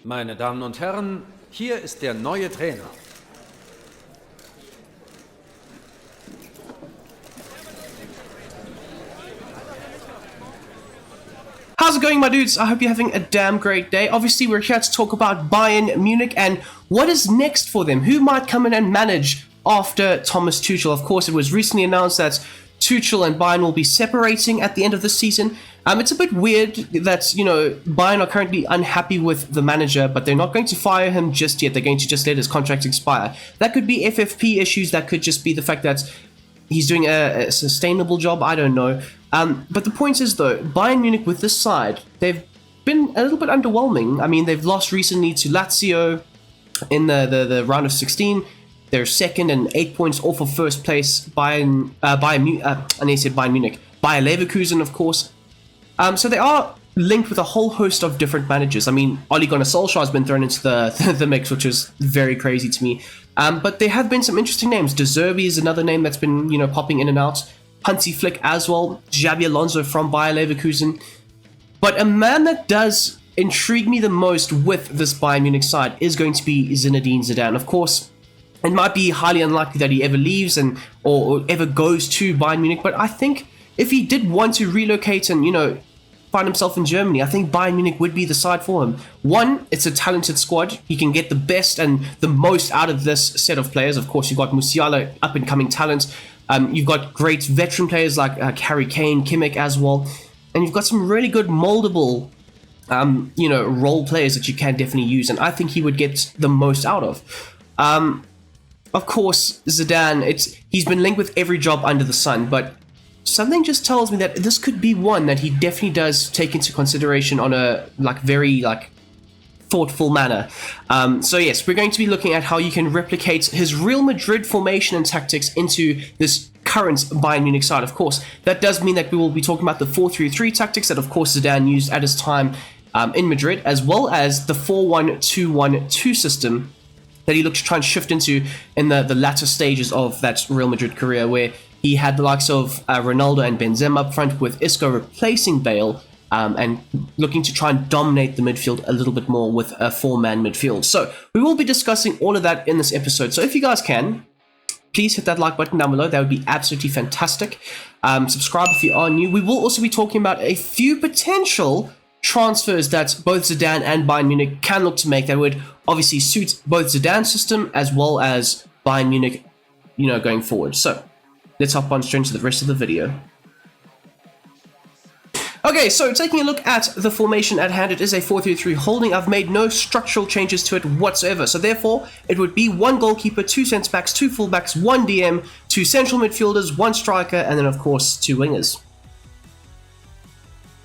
Meine Damen und Herren, hier ist der neue Trainer. How's it going, my dudes? I hope you're having a damn great day. Obviously, we're here to talk about Bayern Munich and what is next for them. Who might come in and manage after Thomas Tuchel? Of course, it was recently announced that Tuchel and Bayern will be separating at the end of the season. It's a bit weird that, Bayern are currently unhappy with the manager, but they're not going to fire him just yet. They're going to just let his contract expire. That could be FFP issues. That could just be the fact that he's doing a sustainable job. I don't know. But the point is, though, Bayern Munich with this side, they've been a little bit underwhelming. I mean, they've lost recently to Lazio in the round of 16. They're second and 8 points off of first place. Bayern Munich. Bayer Leverkusen, of course. So they are linked with a whole host of different managers. I mean, Ole Gunnar Solskjaer has been thrown into the mix, which is very crazy to me. But there have been some interesting names. De Zerbi is another name that's been, popping in and out. Hansi Flick as well. Xabi Alonso from Bayer Leverkusen. But a man that does intrigue me the most with this Bayern Munich side is going to be Zinedine Zidane. Of course, it might be highly unlikely that he ever leaves or ever goes to Bayern Munich. But I think if he did want to relocate and, find himself in Germany, I think Bayern Munich would be the side for him. One, it's a talented squad. He can get the best and the most out of this set of players. Of course, you've got Musiala, up-and-coming talent. You've got great veteran players like Harry Kane, Kimmich as well. And you've got some really good moldable, role players that you can definitely use. And I think he would get the most out of. Of course, Zidane, he's been linked with every job under the sun, but something just tells me that this could be one that he definitely does take into consideration on a very thoughtful manner. So yes, we're going to be looking at how you can replicate his Real Madrid formation and tactics into this current Bayern Munich side. Of course, that does mean that we will be talking about the 4-3-3 tactics that, of course, Zidane used at his time in Madrid, as well as the 4-1-2-1-2 system that he looked to try and shift into in the latter stages of that Real Madrid career, where he had the likes of Ronaldo and Benzema up front, with Isco replacing Bale, and looking to try and dominate the midfield a little bit more with a four-man midfield. So we will be discussing all of that in this episode. So if you guys can, please hit that like button down below. That would be absolutely fantastic. Subscribe if you are new. We will also be talking about a few potential transfers that both Zidane and Bayern Munich can look to make that would obviously suit both Zidane's system as well as Bayern Munich, going forward. So let's hop on straight into the rest of the video. Okay, so taking a look at the formation at hand, it is a 4-3-3 holding. I've made no structural changes to it whatsoever. So therefore, it would be one goalkeeper, two centre-backs, two full-backs, one DM, two central midfielders, one striker, and then, of course, two wingers.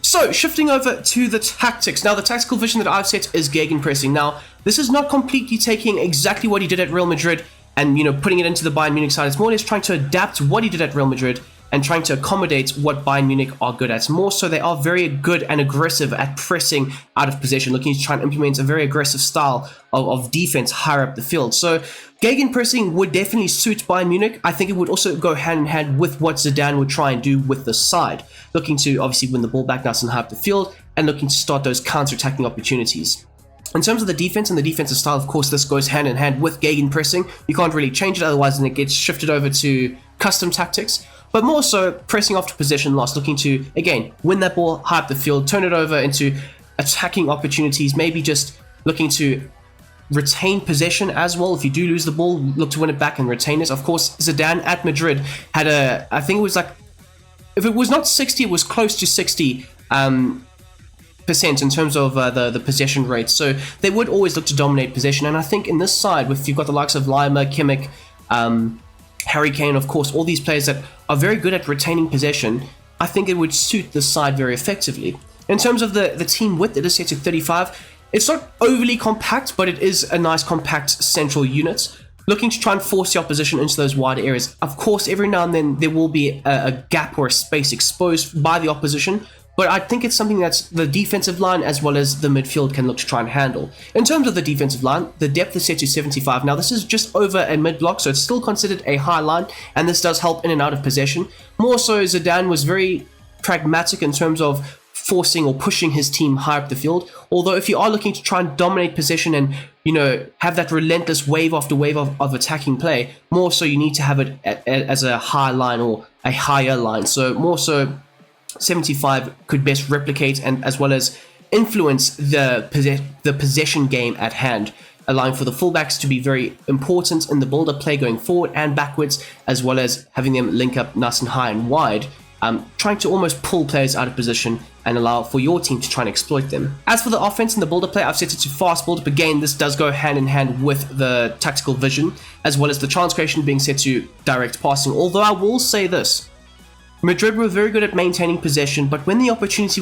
So, shifting over to the tactics. Now, the tactical vision that I've set is gegenpressing. Now, this is not completely taking exactly what he did at Real Madrid and, putting it into the Bayern Munich side. It's more or less trying to adapt what he did at Real Madrid and trying to accommodate what Bayern Munich are good at. More so, they are very good and aggressive at pressing out of possession, looking to try and implement a very aggressive style of defense higher up the field. So, gegenpressing would definitely suit Bayern Munich. I think it would also go hand in hand with what Zidane would try and do with the side, looking to obviously win the ball back nice and high up the field and looking to start those counter-attacking opportunities. In terms of the defense and the defensive style, of course, this goes hand in hand with gegenpressing. You can't really change it, otherwise then it gets shifted over to custom tactics. But more so, pressing after possession loss, looking to, again, win that ball high up the field, turn it over into attacking opportunities, maybe just looking to retain possession as well. If you do lose the ball, look to win it back and retain it. Of course, Zidane at Madrid had I think it was if it was not 60, it was close to 60%, in terms of the possession rate. So they would always look to dominate possession. And I think in this side, if you've got the likes of Lima, Kimmich, Harry Kane, of course, all these players that are very good at retaining possession, I think it would suit the side very effectively. In terms of the team width, it is set to 35. It's not overly compact, but it is a nice compact central unit, looking to try and force the opposition into those wider areas. Of course, every now and then there will be a gap or a space exposed by the opposition, but I think it's something that the defensive line as well as the midfield can look to try and handle. In terms of the defensive line, the depth is set to 75. Now, this is just over a mid-block, so it's still considered a high line, and this does help in and out of possession. More so, Zidane was very pragmatic in terms of forcing or pushing his team high up the field. Although if you are looking to try and dominate possession and, have that relentless wave after wave of attacking play, more so you need to have it as a high line or a higher line. So more so 75 could best replicate and as well as influence the possession game at hand, allowing for the fullbacks to be very important in the build-up play going forward and backwards, as well as having them link up nice and high and wide, trying to almost pull players out of position and allow for your team to try and exploit them. As for the offense and the build-up play, I've set it to fast build-up. Again, this does go hand in hand with the tactical vision, as well as the chance creation being set to direct passing. Although I will say this, Madrid were very good at maintaining possession, but when the opportunity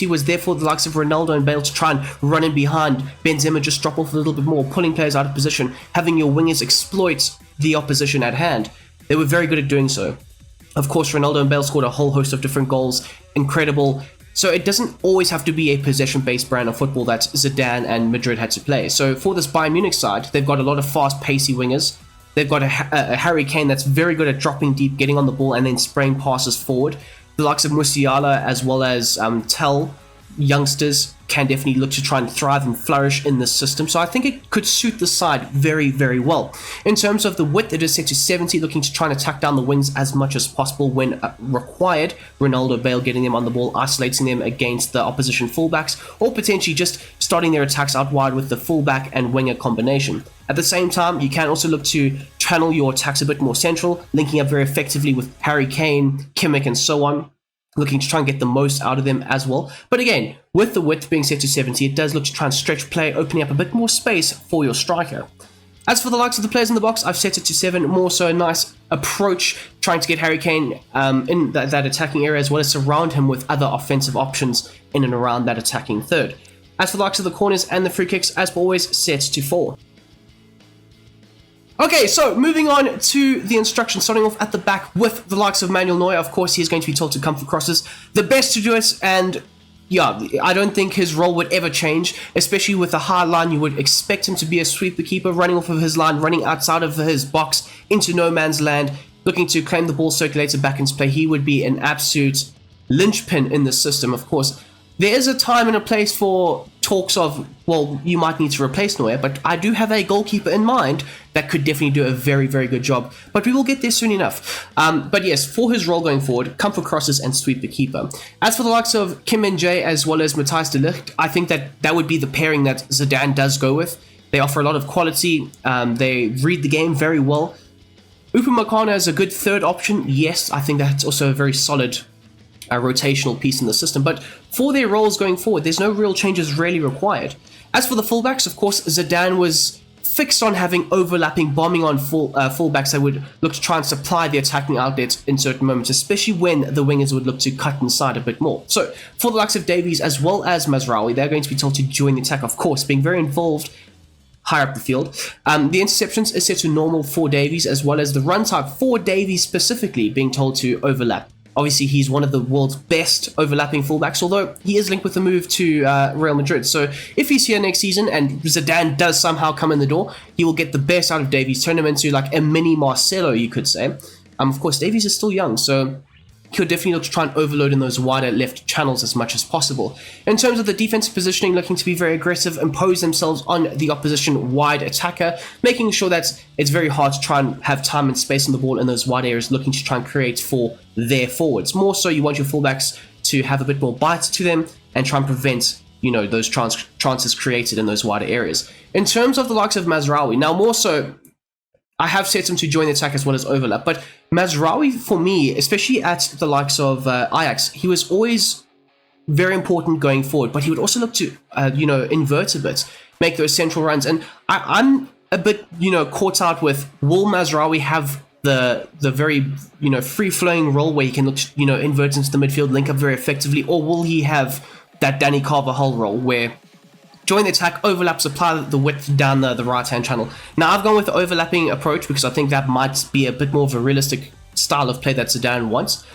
was there, for the likes of Ronaldo and Bale to try and run in behind, Benzema just drop off a little bit more, pulling players out of position, having your wingers exploit the opposition at hand, they were very good at doing so. Of course, Ronaldo and Bale scored a whole host of different goals, incredible. So it doesn't always have to be a possession-based brand of football that Zidane and Madrid had to play. So for this Bayern Munich side, they've got a lot of fast, pacey wingers. They've got a Harry Kane that's very good at dropping deep, getting on the ball, and then spraying passes forward. The likes of Musiala as well as Tell, youngsters, can definitely look to try and thrive and flourish in this system. So I think it could suit the side very, very well. In terms of the width, it is set to 70, looking to try and attack down the wings as much as possible when required. Ronaldo, Bale getting them on the ball, isolating them against the opposition fullbacks, or potentially just starting their attacks out wide with the fullback and winger combination. At the same time, you can also look to channel your attacks a bit more central, linking up very effectively with Harry Kane, Kimmich, and so on, looking to try and get the most out of them as well. But again, with the width being set to 70, it does look to try and stretch play, opening up a bit more space for your striker. As for the likes of the players in the box, I've set it to 7, more so a nice approach, trying to get Harry Kane in that attacking area, as well as surround him with other offensive options in and around that attacking third. As for the likes of the corners and the free kicks, as always, set to 4. Okay, so moving on to the instructions, starting off at the back with the likes of Manuel Neuer. Of course, he's going to be told to come for crosses. The best to do it, and yeah, I don't think his role would ever change, especially with a high line. You would expect him to be a sweeper keeper, running off of his line, running outside of his box into no man's land, looking to claim the ball circulated back into play. He would be an absolute linchpin in the system. Of course, there is a time and a place for talks of, well, you might need to replace Neuer, but I do have a goalkeeper in mind that could definitely do a very, very good job. But we will get there soon enough. But yes, for his role going forward, come for crosses and sweep the keeper. As for the likes of Kim Min-jae as well as Matthijs de Ligt, I think that would be the pairing that Zidane does go with. They offer a lot of quality. They read the game very well. Upamecano is a good third option. Yes, I think that's also a very solid rotational piece in the system, but for their roles going forward, there's no real changes really required. As for the fullbacks, of course, Zidane was fixed on having overlapping, bombing on fullbacks that would look to try and supply the attacking outlets in certain moments, especially when the wingers would look to cut inside a bit more. So for the likes of Davies as well as Mazraoui, they're going to be told to join the attack, of course, being very involved higher up the field. The interceptions is set to normal for Davies, as well as the run type for Davies specifically being told to overlap. Obviously, he's one of the world's best overlapping fullbacks, although he is linked with a move to Real Madrid. So if he's here next season and Zidane does somehow come in the door, he will get the best out of Davies, turn him into like a mini Marcelo, you could say. Of course, Davies is still young, so he'll definitely look to try and overload in those wider left channels as much as possible. In terms of the defensive positioning, looking to be very aggressive, impose themselves on the opposition wide attacker, making sure that it's very hard to try and have time and space on the ball in those wide areas, looking to try and create for their forwards. More so, you want your fullbacks to have a bit more bite to them and try and prevent, those chances created in those wider areas. In terms of the likes of Mazraoui, now more so, I have set him to join the attack as well as overlap, but Mazraoui, for me, especially at the likes of Ajax, he was always very important going forward, but he would also look to, invert a bit, make those central runs, and I'm a bit, caught out with, will Mazraoui have the very, free-flowing role where he can look, invert into the midfield, link up very effectively, or will he have that Danny Carvajal role where join the attack, overlap, supply the width down the right-hand channel. Now, I've gone with the overlapping approach because I think that might be a bit more of a realistic style of play that Zidane wants.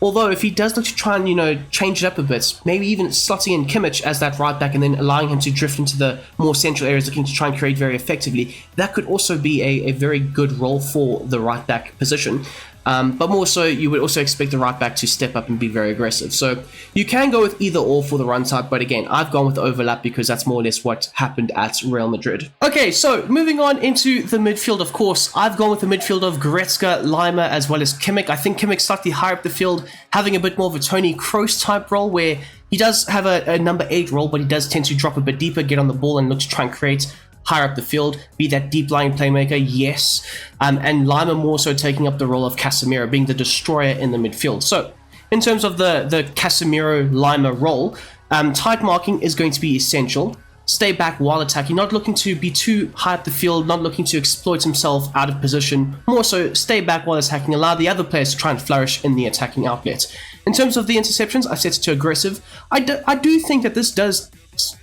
Although, if he does look to try and, change it up a bit, maybe even slotting in Kimmich as that right-back and then allowing him to drift into the more central areas, looking to try and create very effectively, that could also be a very good role for the right-back position. But more so, you would also expect the right back to step up and be very aggressive. So you can go with either or for the run type, but again, I've gone with the overlap because that's more or less what happened at Real Madrid. Okay, so moving on into the midfield, of course, I've gone with the midfield of Goretzka, Lima, as well as Kimmich. I think Kimmich's slightly higher up the field, having a bit more of a Toni Kroos type role, where he does have a number 8 role, but he does tend to drop a bit deeper, get on the ball, and look to try and create higher up the field, be that deep lying playmaker, yes. And Lima more so taking up the role of Casemiro, being the destroyer in the midfield. So, in terms of the Casemiro-Lima role, tight marking is going to be essential. Stay back while attacking, not looking to be too high up the field, not looking to exploit himself out of position. More so, stay back while attacking, allow the other players to try and flourish in the attacking outlet. In terms of the interceptions, I've set it to aggressive. I do think that this does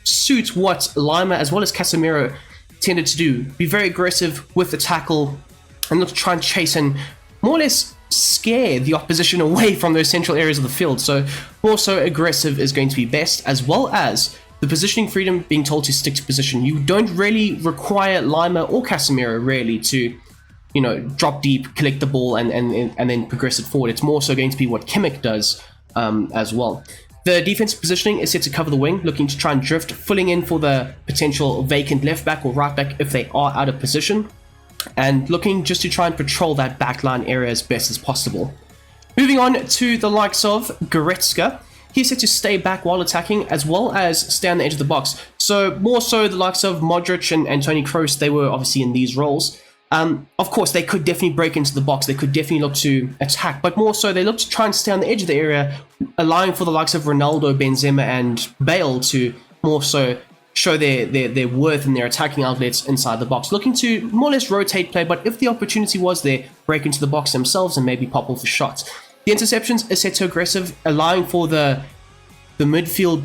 suit what Lima as well as Casemiro tended to do. Be very aggressive with the tackle and look to try and chase and more or less scare the opposition away from those central areas of the field. So more so aggressive is going to be best, as well as the positioning freedom, being told to stick to position. You don't really require Lima or Casemiro really to, you know, drop deep, collect the ball and then progress it forward. It's more so going to be what Kimmich does as well. The defensive positioning is set to cover the wing, looking to try and drift, filling in for the potential vacant left back or right back if they are out of position, and looking just to try and patrol that backline area as best as possible. Moving on to the likes of Goretzka, he's set to stay back while attacking as well as stay on the edge of the box. So more so the likes of Modric and Toni Kroos, they were obviously in these roles. Of course, they could definitely break into the box. They could definitely look to attack, but more so they look to try and stay on the edge of the area, allowing for the likes of Ronaldo, Benzema, and Bale to more so show their worth in their attacking outlets inside the box, looking to more or less rotate play, but if the opportunity was there, break into the box themselves and maybe pop off a shot. The interceptions is set to aggressive, allowing for the midfield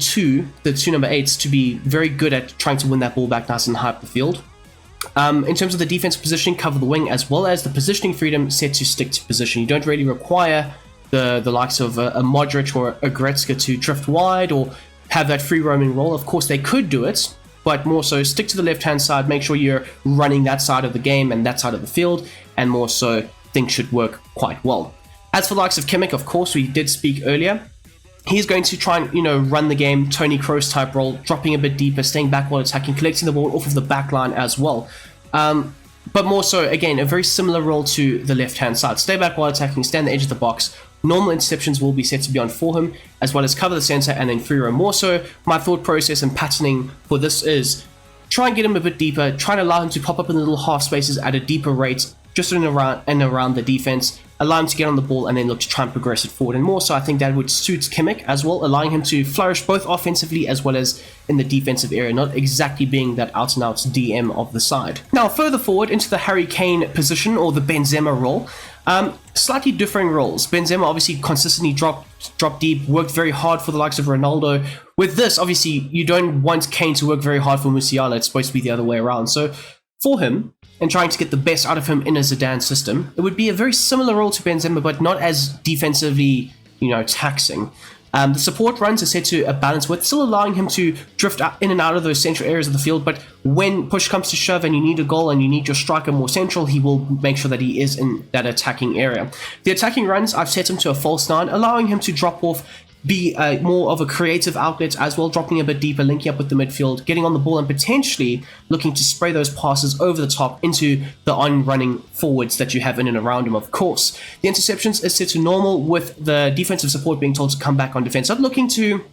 the two number 8s to be very good at trying to win that ball back nice and high up the field. In terms of the defensive positioning, cover the wing, as well as the positioning freedom set to stick to position. You don't really require the likes of a Modric or a Goretzka to drift wide or have that free roaming role. Of course, they could do it, but more so stick to the left-hand side, make sure you're running that side of the game and that side of the field, and more so things should work quite well. As for the likes of Kimmich, of course, we did speak earlier. He's going to try and, run the game, Toni Kroos type role, dropping a bit deeper, staying back while attacking, collecting the ball off of the back line as well. But more so, again, a very similar role to the left-hand side. Stay back while attacking, stay on the edge of the box. Normal interceptions will be set to be on for him, as well as cover the center and then free roam. More so, my thought process and patterning for this is try and get him a bit deeper, try and allow him to pop up in the little half spaces at a deeper rate, just in and around the defense, allow him to get on the ball and then look to try and progress it forward. And more so, I think that would suit Kimmich as well, allowing him to flourish both offensively as well as in the defensive area, not exactly being that out-and-out DM of the side. Now, further forward into the Harry Kane position or the Benzema role, slightly differing roles. Benzema obviously consistently dropped deep, worked very hard for the likes of Ronaldo. With this, obviously, you don't want Kane to work very hard for Musiala. It's supposed to be the other way around. So for him, and trying to get the best out of him in a Zidane system, it would be a very similar role to Benzema, but not as defensively, taxing. The support runs are set to a balance with, still allowing him to drift in and out of those central areas of the field, but when push comes to shove and you need a goal and you need your striker more central, he will make sure that he is in that attacking area. The attacking runs, I've set him to a false 9, allowing him to drop off, be more of a creative outlet as well, dropping a bit deeper, linking up with the midfield, getting on the ball and potentially looking to spray those passes over the top into the on-running forwards that you have in and around him, of course. The interceptions is set to normal, with the defensive support being told to come back on defense. Not looking to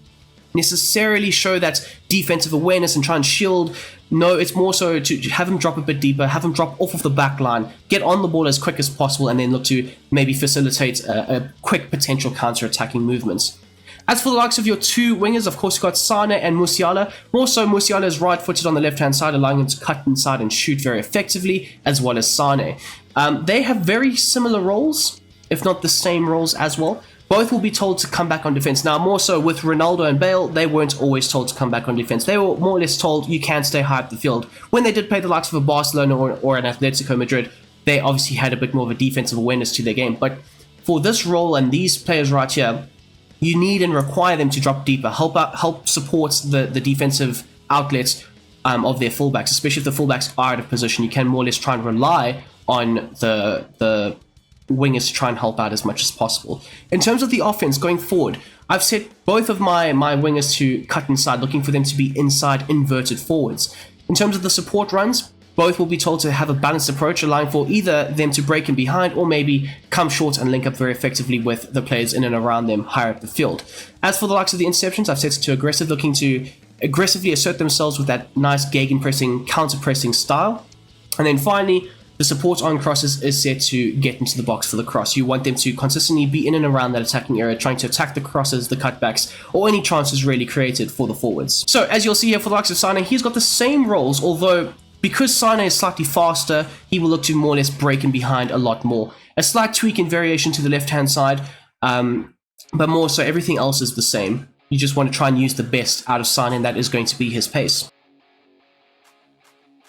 necessarily show that defensive awareness and try and shield. No, it's more so to have him drop a bit deeper, have him drop off of the back line, get on the ball as quick as possible, and then look to maybe facilitate a quick potential counter-attacking movements. As for the likes of your two wingers, of course, you've got Sane and Musiala. More so, Musiala is right-footed on the left-hand side, allowing him to cut inside and shoot very effectively, as well as Sane. They have very similar roles, if not the same roles as well. Both will be told to come back on defense. Now, more so with Ronaldo and Bale, they weren't always told to come back on defense. They were more or less told you can stay high up the field. When they did play the likes of a Barcelona or an Atletico Madrid, they obviously had a bit more of a defensive awareness to their game. But for this role and these players right here, you need and require them to drop deeper, help support the defensive outlets of their fullbacks, especially if the fullbacks are out of position. You can more or less try and rely on the wingers to try and help out as much as possible. In terms of the offense going forward, I've set both of my wingers to cut inside, looking for them to be inside inverted forwards. In terms of the support runs, both will be told to have a balanced approach, allowing for either them to break in behind or maybe come short and link up very effectively with the players in and around them higher up the field. As for the likes of the interceptions, I've set it to aggressive, looking to aggressively assert themselves with that nice gegenpressing, counter-pressing style. And then finally, the support on crosses is set to get into the box for the cross. You want them to consistently be in and around that attacking area, trying to attack the crosses, the cutbacks, or any chances really created for the forwards. So as you'll see here for the likes of Sane, he's got the same roles, although because Sane is slightly faster, he will look to more or less break in behind a lot more. A slight tweak and variation to the left-hand side, but more so everything else is the same. You just want to try and use the best out of Sane, and that is going to be his pace.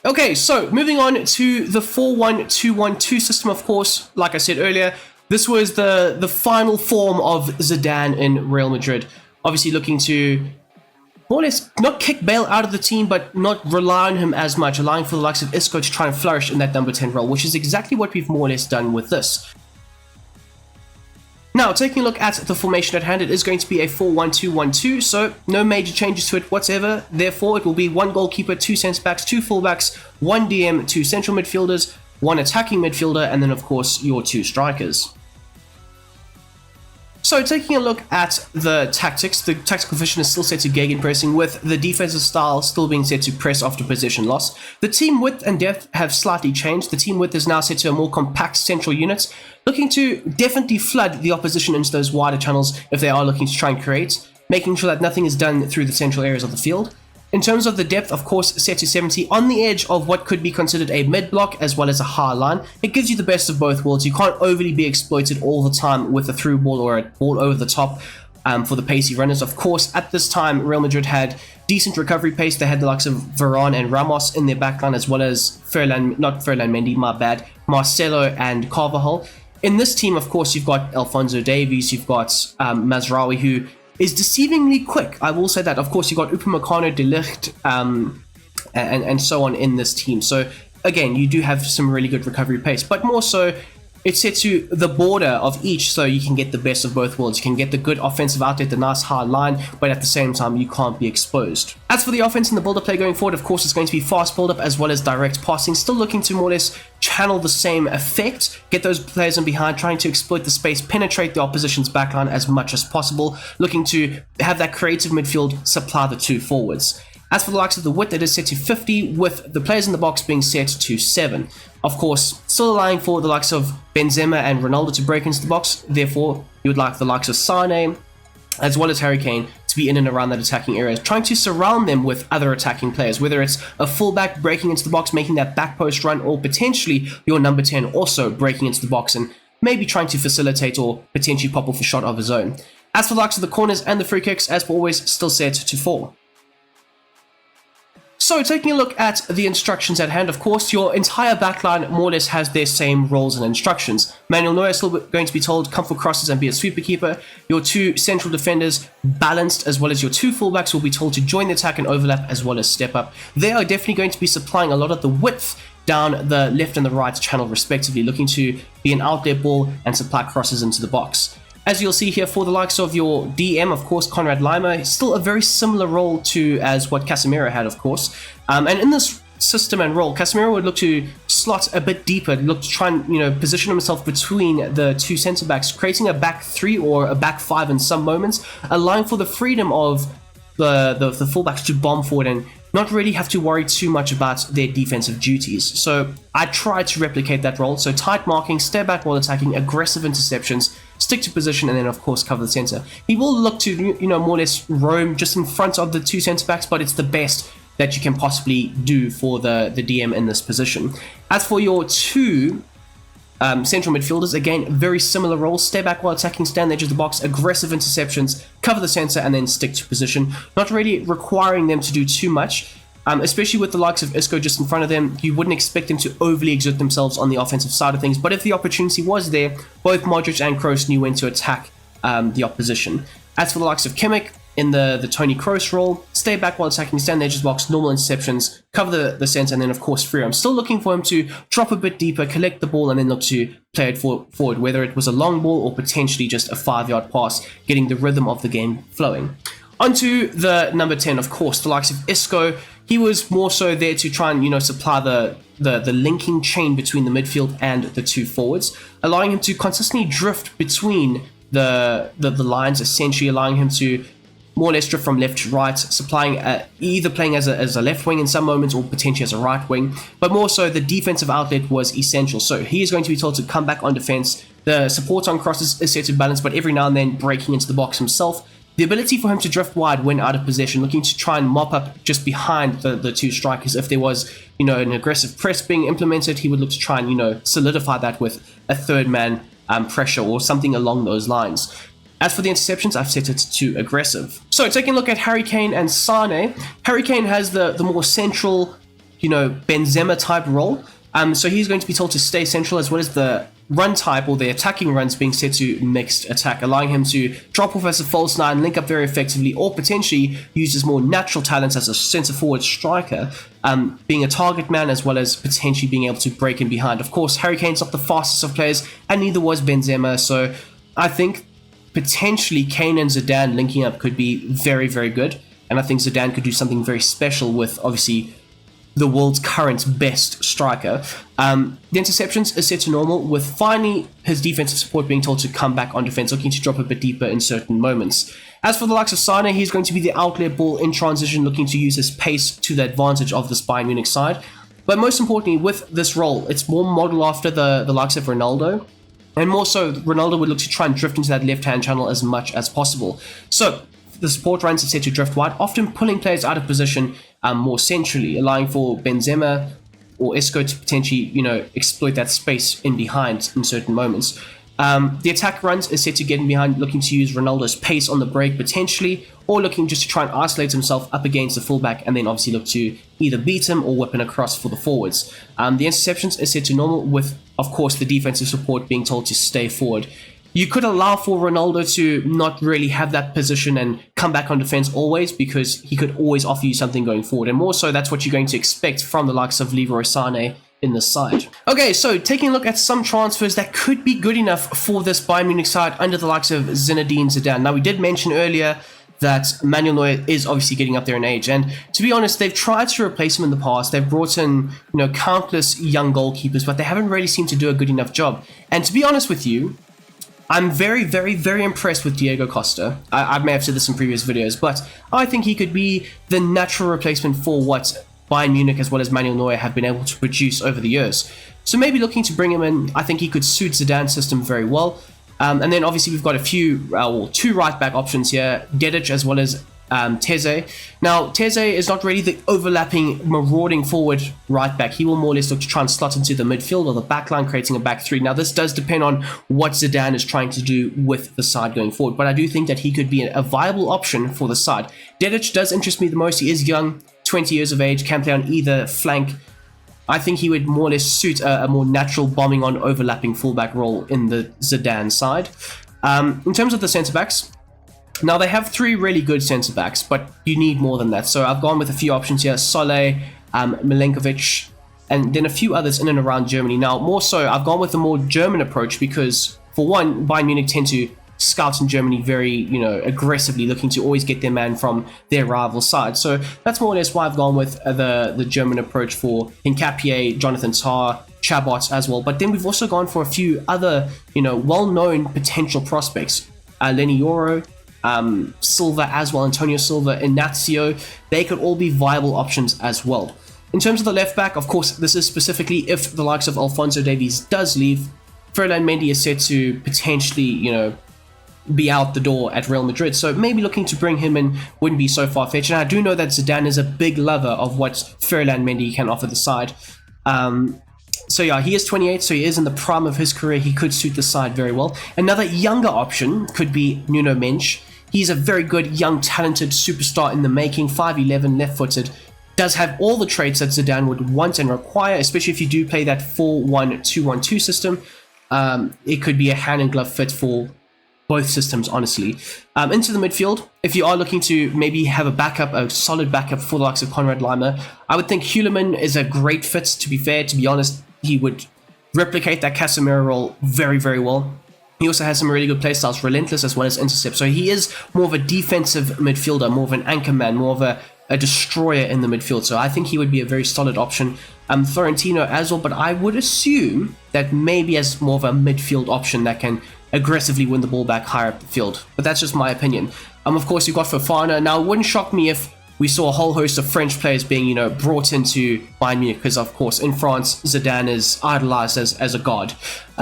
Okay, so moving on to the 4-1-2-1-2 system, of course, like I said earlier, this was the final form of Zidane in Real Madrid. Obviously looking to more or less not kick Bale out of the team, but not rely on him as much, allowing for the likes of Isco to try and flourish in that number 10 role, which is exactly what we've more or less done with this. Now, taking a look at the formation at hand, it is going to be a 4-1-2-1-2, so no major changes to it whatsoever. Therefore, it will be 1 goalkeeper, 2 centre-backs, 2 full-backs, 1 DM, 2 central midfielders, 1 attacking midfielder, and then, of course, your 2 strikers. So, taking a look at the tactics, the tactical vision is still set to gegenpressing, with the defensive style still being set to press after possession loss. The team width and depth have slightly changed. The team width is now set to a more compact central unit, looking to definitely flood the opposition into those wider channels if they are looking to try and create, making sure that nothing is done through the central areas of the field. In terms of the depth, of course, set to 70, on the edge of what could be considered a mid-block as well as a high line. It gives you the best of both worlds. You can't overly be exploited all the time with a through ball or a ball over the top for the pacey runners. Of course, at this time, Real Madrid had decent recovery pace. They had the likes of Varane and Ramos in their backline, as well as Marcelo and Carvajal. In this team, of course, you've got Alphonso Davies, you've got Mazraoui, who is deceivingly quick. I will say that. Of course, you've got Upamecano, De Ligt, and so on in this team. So, again, you do have some really good recovery pace, but more so, it's set to the border of each, so you can get the best of both worlds. You can get the good offensive outlet, the nice high line, but at the same time, you can't be exposed. As for the offense and the build-up play going forward, of course, it's going to be fast build-up as well as direct passing, still looking to more or less channel the same effect, get those players in behind, trying to exploit the space, penetrate the opposition's backline as much as possible, looking to have that creative midfield supply the 2 forwards. As for the likes of the width, it is set to 50, with the players in the box being set to 7. Of course, still allowing for the likes of Benzema and Ronaldo to break into the box. Therefore, you would like the likes of Sane, as well as Harry Kane, to be in and around that attacking area, trying to surround them with other attacking players, whether it's a fullback breaking into the box, making that back post run, or potentially your number 10 also breaking into the box and maybe trying to facilitate or potentially pop off a shot of his own. As for the likes of the corners and the free kicks, as always, still set to 4. So, taking a look at the instructions at hand, of course, your entire backline more or less has their same roles and instructions. Manuel Neuer is still going to be told, come for crosses and be a sweeper keeper. Your 2 central defenders, balanced, as well as your 2 fullbacks, will be told to join the attack and overlap as well as step up. They are definitely going to be supplying a lot of the width down the left and the right channel respectively, looking to be an outlet ball and supply crosses into the box. As you'll see here, for the likes of your DM, of course, Konrad Laimer, still a very similar role to as what Casemiro had, of course. And in this system and role, Casemiro would look to slot a bit deeper, look to try and position himself between the 2 centre backs, creating a back 3 or a back 5 in some moments, allowing for the freedom of the fullbacks to bomb forward and not really have to worry too much about their defensive duties. So I tried to replicate that role. So tight marking, step back while attacking, aggressive interceptions, stick to position, and then of course cover the center. He will look to more or less roam just in front of the 2 center backs, but it's the best that you can possibly do for the DM in this position. As for your 2 central midfielders, again, very similar roles. Stay back while attacking, stand on the edge of the box, aggressive interceptions, cover the center, and then stick to position. Not really requiring them to do too much, especially with the likes of Isco just in front of them. You wouldn't expect them to overly exert themselves on the offensive side of things, but if the opportunity was there, both Modric and Kroos knew when to attack the opposition. As for the likes of Kimmich, in the Tony Kroos role, stay back while attacking, stand in the edges box, normal interceptions, cover the centre, and then of course free. I'm still looking for him to drop a bit deeper, collect the ball, and then look to play it forward, whether it was a long ball or potentially just a 5-yard pass, getting the rhythm of the game flowing. Onto the number 10, of course, the likes of Isco. He was more so there to try and, supply the linking chain between the midfield and the two forwards, allowing him to consistently drift between the lines, essentially allowing him to more or less drift from left to right, supplying either playing as a left wing in some moments or potentially as a right wing, but more so the defensive outlet was essential. So he is going to be told to come back on defense. The support on crosses is set to balance, but every now and then breaking into the box himself. The ability for him to drift wide when out of possession, looking to try and mop up just behind the two strikers. If there was, an aggressive press being implemented, he would look to try and, solidify that with a third man pressure or something along those lines. As for the interceptions, I've set it to aggressive. So taking a look at Harry Kane and Sane, Harry Kane has the more central, Benzema type role. So he's going to be told to stay central, as well as the run type or the attacking runs being set to mixed attack, allowing him to drop off as a false nine, link up very effectively, or potentially use his more natural talents as a centre forward striker, being a target man, as well as potentially being able to break in behind. Of course, Harry Kane's not the fastest of players, and neither was Benzema, so I think potentially Kane and Zidane linking up could be very, very good, and I think Zidane could do something very special with, obviously, the world's current best striker. The interceptions is set to normal, with finally his defensive support being told to come back on defense, looking to drop a bit deeper in certain moments. As for the likes of Sane, he's going to be the outlet ball in transition, looking to use his pace to the advantage of this Bayern Munich side. But most importantly, with this role, it's more modeled after the likes of Ronaldo, and more so, Ronaldo would look to try and drift into that left-hand channel as much as possible. So the support runs are set to drift wide, often pulling players out of position more centrally, allowing for Benzema or Isco to potentially, exploit that space in behind in certain moments. The attack runs is set to get in behind, looking to use Ronaldo's pace on the break potentially, or looking just to try and isolate himself up against the fullback, and then obviously look to either beat him or whip in across for the forwards. The interceptions is set to normal, with, of course, the defensive support being told to stay forward. You could allow for Ronaldo to not really have that position and come back on defense always, because he could always offer you something going forward. And more so, that's what you're going to expect from the likes of Leroy Sané in this side. Okay, so taking a look at some transfers that could be good enough for this Bayern Munich side under the likes of Zinedine Zidane. Now, we did mention earlier that Manuel Neuer is obviously getting up there in age, and to be honest, they've tried to replace him in the past. They've brought in, countless young goalkeepers, but they haven't really seemed to do a good enough job. And to be honest with you, I'm very, very, very impressed with Diego Costa. I may have said this in previous videos, but I think he could be the natural replacement for what Bayern Munich as well as Manuel Neuer have been able to produce over the years. So maybe looking to bring him in, I think he could suit Zidane's system very well. And then obviously we've got two right-back options here, Dedic as well as Teze. Now, Teze is not really the overlapping, marauding forward right back. He will more or less look to try and slot into the midfield or the back line, creating a back three. Now, this does depend on what Zidane is trying to do with the side going forward, but I do think that he could be a viable option for the side. Dedic does interest me the most. He is young, 20 years of age, can play on either flank. I think he would more or less suit a more natural bombing on overlapping fullback role in the Zidane side. In terms of the centre-backs, now, they have three really good centre-backs, but you need more than that. So I've gone with a few options here. Solé, Milenkovic, and then a few others in and around Germany. Now, more so, I've gone with a more German approach because, for one, Bayern Munich tend to scout in Germany very, aggressively, looking to always get their man from their rival side. So that's more or less why I've gone with the German approach for Hincapié, Jonathan Tah, Chabot as well. But then we've also gone for a few other, well-known potential prospects. Lenny Yoro, Silva as well, Antonio Silva, Inacio, they could all be viable options as well. In terms of the left back, of course, this is specifically if the likes of Alphonso Davies does leave. Ferland Mendy is set to potentially, be out the door at Real Madrid, so maybe looking to bring him in wouldn't be so far-fetched. And I do know that Zidane is a big lover of what Ferland Mendy can offer the side. So yeah, he is 28, so he is in the prime of his career. He could suit the side very well. Another younger option could be Nuno Mendes. He's a very good, young, talented superstar in the making, 5'11", left-footed. Does have all the traits that Zidane would want and require, especially if you do play that 4-1-2-1-2 system. It could be a hand-and-glove fit for both systems, honestly. Into the midfield, if you are looking to maybe have a backup, a solid backup for the likes of Konrad Laimer, I would think Heuleman is a great fit, to be fair. To be honest, he would replicate that Casemiro role very, very well. He also has some really good playstyles, relentless as well as intercept. So he is more of a defensive midfielder, more of an anchor man, more of a destroyer in the midfield. So I think he would be a very solid option. Florentino as well, but I would assume that maybe as more of a midfield option that can aggressively win the ball back higher up the field. But that's just my opinion. Of course, you've got Fofana. Now, it wouldn't shock me if we saw a whole host of French players being, brought into Bayern Munich, because, of course, in France, Zidane is idolized as a god.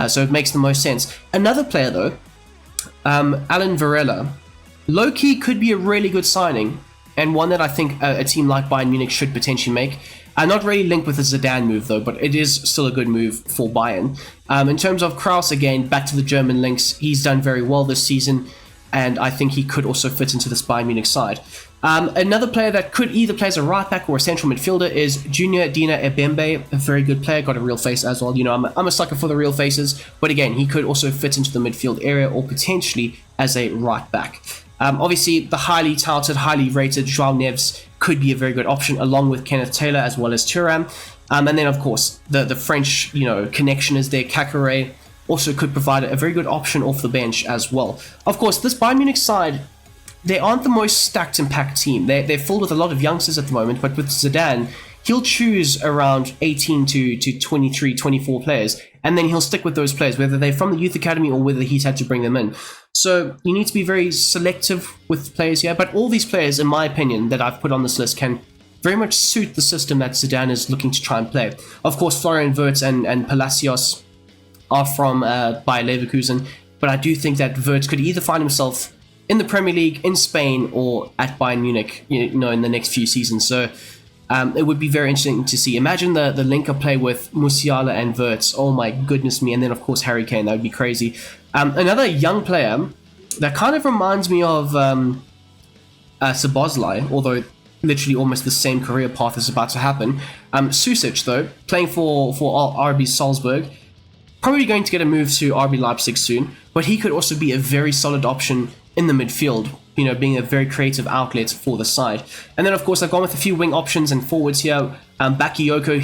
So it makes the most sense. Another player, though, Alan Varela, low-key could be a really good signing, and one that I think a team like Bayern Munich should potentially make. Not really linked with the Zidane move, though, but it is still a good move for Bayern. In terms of Kraus, again, back to the German links, he's done very well this season, and I think he could also fit into this Bayern Munich side. Another player that could either play as a right back or a central midfielder is Junior Dina Ebembe, a very good player, got a real face as well. I'm a sucker for the real faces, but again, he could also fit into the midfield area or potentially as a right back. Obviously, the highly touted, highly rated João Neves could be a very good option, along with Kenneth Taylor as well as Thuram. And then, of course, the French, connection is there. Kakare also could provide a very good option off the bench as well. Of course, this Bayern Munich side, they aren't the most stacked and packed team. They're filled with a lot of youngsters at the moment, but with Zidane, he'll choose around 18 to 23, 24 players, and then he'll stick with those players, whether they're from the youth academy or whether he's had to bring them in. So you need to be very selective with players here, but all these players, in my opinion, that I've put on this list can very much suit the system that Zidane is looking to try and play. Of course, Florian Wirtz and Palacios are from Bayer Leverkusen, but I do think that Wirtz could either find himself in the Premier League, in Spain, or at Bayern Munich, in the next few seasons. So it would be very interesting to see. Imagine the link-up play with Musiala and Wirtz. Oh my goodness me. And then, of course, Harry Kane. That would be crazy. Another young player that kind of reminds me of Szoboszlai, although literally almost the same career path is about to happen. Susic, though, playing for RB Salzburg, probably going to get a move to RB Leipzig soon, but he could also be a very solid option in the midfield, being a very creative outlet for the side. And then, of course, I've gone with a few wing options and forwards here. Bakayoko,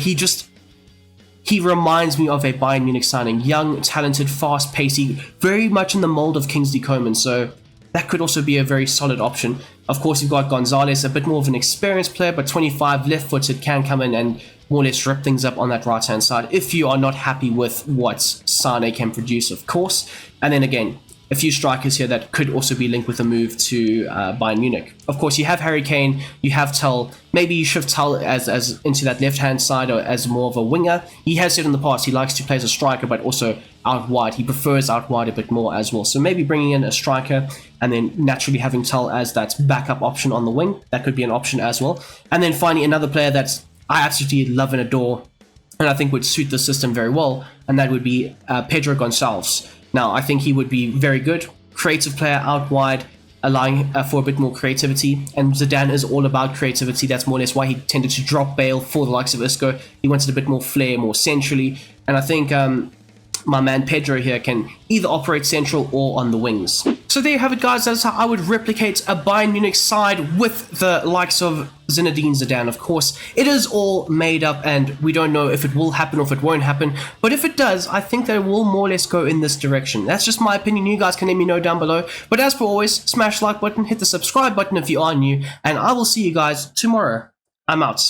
he reminds me of a Bayern Munich signing. Young, talented, fast, pacey, very much in the mold of Kingsley Coman. So that could also be a very solid option. Of course, you've got Gonzalez, a bit more of an experienced player, but 25, left-footed, can come in and more or less rip things up on that right-hand side if you are not happy with what Sane can produce, of course. And then again, a few strikers here that could also be linked with a move to Bayern Munich. Of course, you have Harry Kane, you have Tell. Maybe you shift Tell as into that left-hand side or as more of a winger. He has said in the past he likes to play as a striker, but also out wide. He prefers out wide a bit more as well. So maybe bringing in a striker and then naturally having Tell as that backup option on the wing. That could be an option as well. And then finally, another player that I absolutely love and adore, and I think would suit the system very well, and that would be Pedro Gonçalves. Now, I think he would be very good, creative player out wide, allowing for a bit more creativity. And Zidane is all about creativity. That's more or less why he tended to drop Bale for the likes of Isco. He wanted a bit more flair, more centrally. And I think my man Pedro here can either operate central or on the wings. So there you have it, guys. That's how I would replicate a Bayern Munich side with the likes of Zinedine Zidane. Of course, it is all made up and we don't know if it will happen or if it won't happen. But if it does, I think that it will more or less go in this direction. That's just my opinion. You guys can let me know down below. But as per always, smash the like button, hit the subscribe button if you are new, and I will see you guys tomorrow. I'm out.